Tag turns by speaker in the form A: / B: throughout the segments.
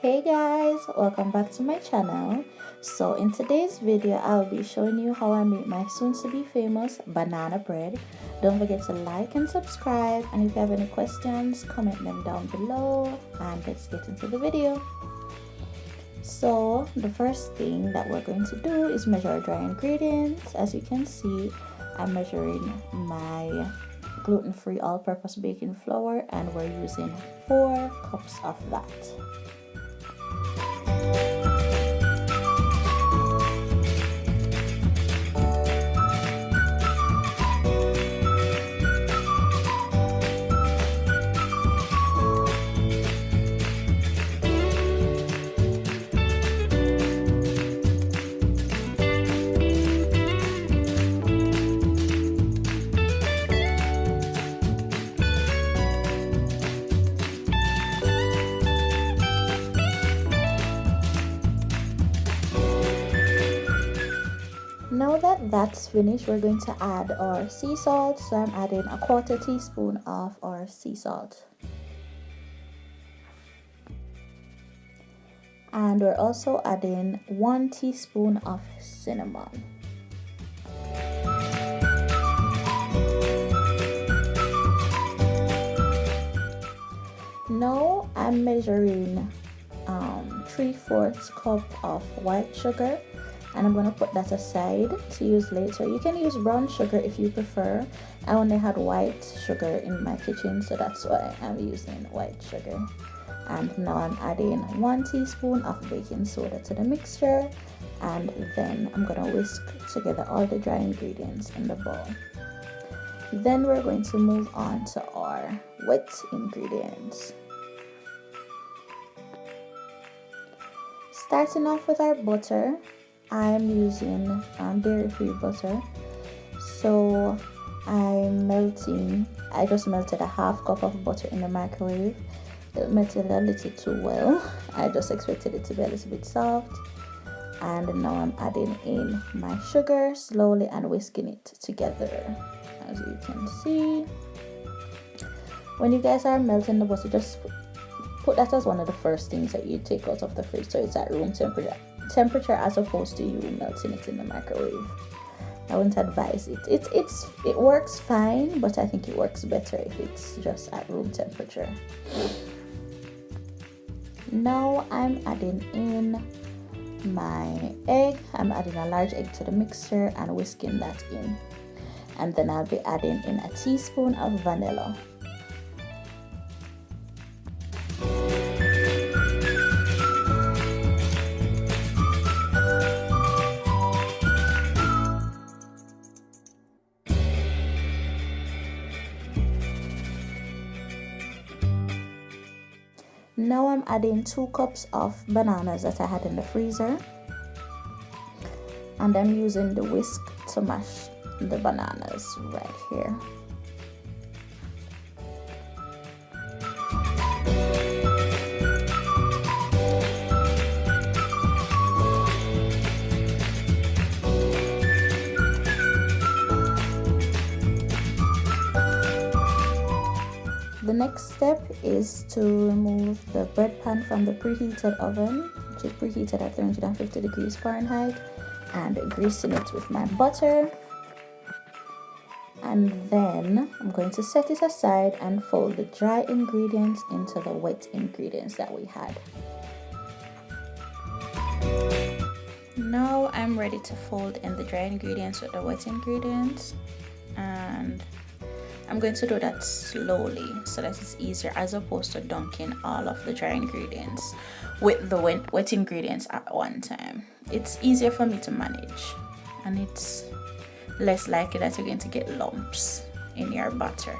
A: Hey guys, welcome back to my channel. So in today's video I'll be showing you how I make my soon to be famous banana bread. Don't forget to like and subscribe, and if you have any questions, comment them down below, and let's get into the video. So the first thing that we're going to do is measure our dry ingredients. As you can see, I'm measuring my gluten-free all-purpose baking flour, and we're using 4 cups of that. Now that that's finished, we're going to add our sea salt. So I'm adding a 1/4 teaspoon of our sea salt. And we're also adding 1 teaspoon of cinnamon. Now I'm measuring 3/4 cup of white sugar, and I'm going to put that aside to use later. You can use brown sugar if you prefer. I only had white sugar in my kitchen, so that's why I'm using white sugar. And now I'm adding 1 teaspoon of baking soda to the mixture, and then I'm going to whisk together all the dry ingredients in the bowl. Then we're going to move on to our wet ingredients. Starting off with our butter, I'm using dairy-free butter. So I just melted a 1/2 cup of butter in the microwave. It melted a little too well. I just expected it to be a little bit soft. And now I'm adding in my sugar slowly and whisking it together. As you can see, when you guys are melting the butter, just put that as one of the first things that you take out of the fridge, so it's at room temperature as opposed to you melting it in the microwave. I wouldn't advise it. It works fine, but I think it works better if it's just at room temperature. Now I'm adding in my egg. I'm adding a large egg to the mixture and whisking that in. And then I'll be adding in a teaspoon of vanilla. Now I'm adding 2 cups of bananas that I had in the freezer, and I'm using the whisk to mash the bananas right here. The next step is to remove the bread pan from the preheated oven, which is preheated at 350 degrees Fahrenheit, and greasing it with my butter. And then I'm going to set it aside and fold the dry ingredients into the wet ingredients that we had. Now I'm ready to fold in the dry ingredients with the wet ingredients, and I'm going to do that slowly so that it's easier, as opposed to dunking all of the dry ingredients with the wet ingredients at one time. It's easier for me to manage, and it's less likely that you're going to get lumps in your batter.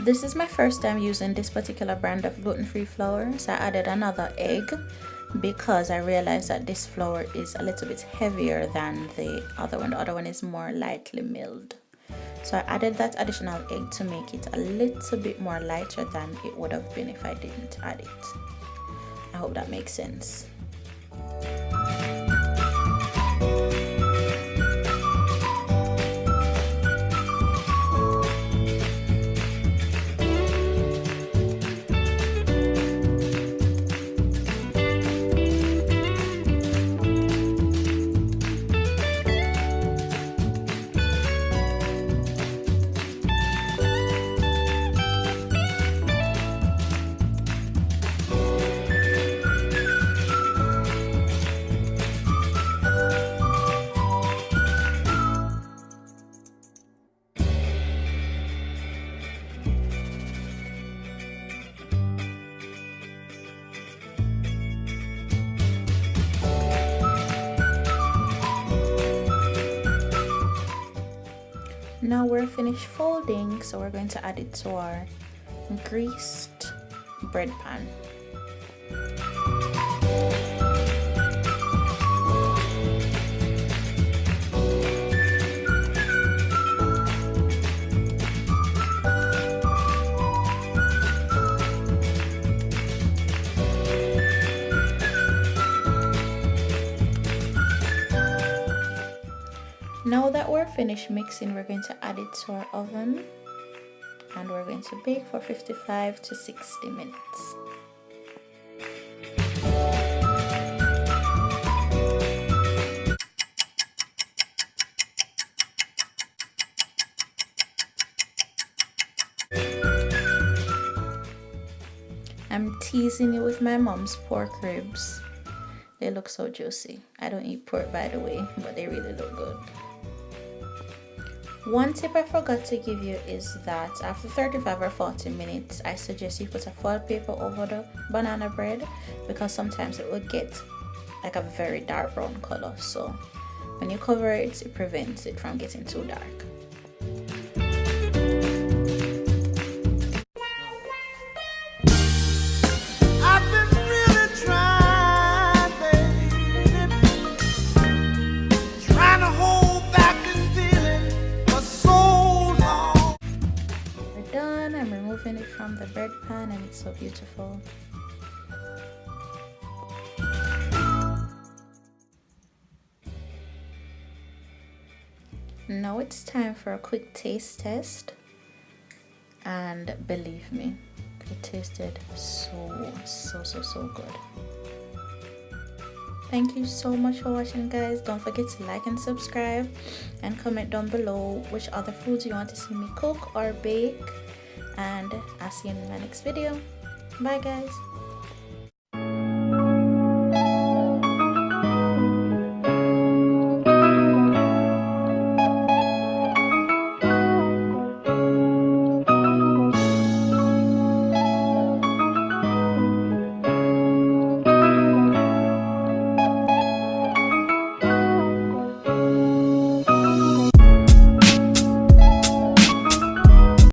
A: This is my first time using this particular brand of gluten-free flour, so I added another egg because I realized that this flour is a little bit heavier than the other one. The other one is more lightly milled. So I added that additional egg to make it a little bit more lighter than it would have been if I didn't add it. I hope that makes sense. Now we're finished folding, so we're going to add it to our greased bread pan. Now that we're finished mixing, we're going to add it to our oven and we're going to bake for 55 to 60 minutes. I'm teasing you with my mom's pork ribs. They look so juicy. I don't eat pork, by the way, but they really look good. One tip I forgot to give you is that after 35 or 40 minutes, I suggest you put a foil paper over the banana bread because sometimes it will get like a very dark brown color. So when you cover it, it prevents it from getting too dark. It from the bread pan and it's so beautiful. Now it's time for a quick taste test, and believe me, it tasted so good. Thank you so much for watching, guys. Don't forget to like and subscribe and comment down below which other foods you want to see me cook or bake. And I'll see you in my next video. Bye, guys.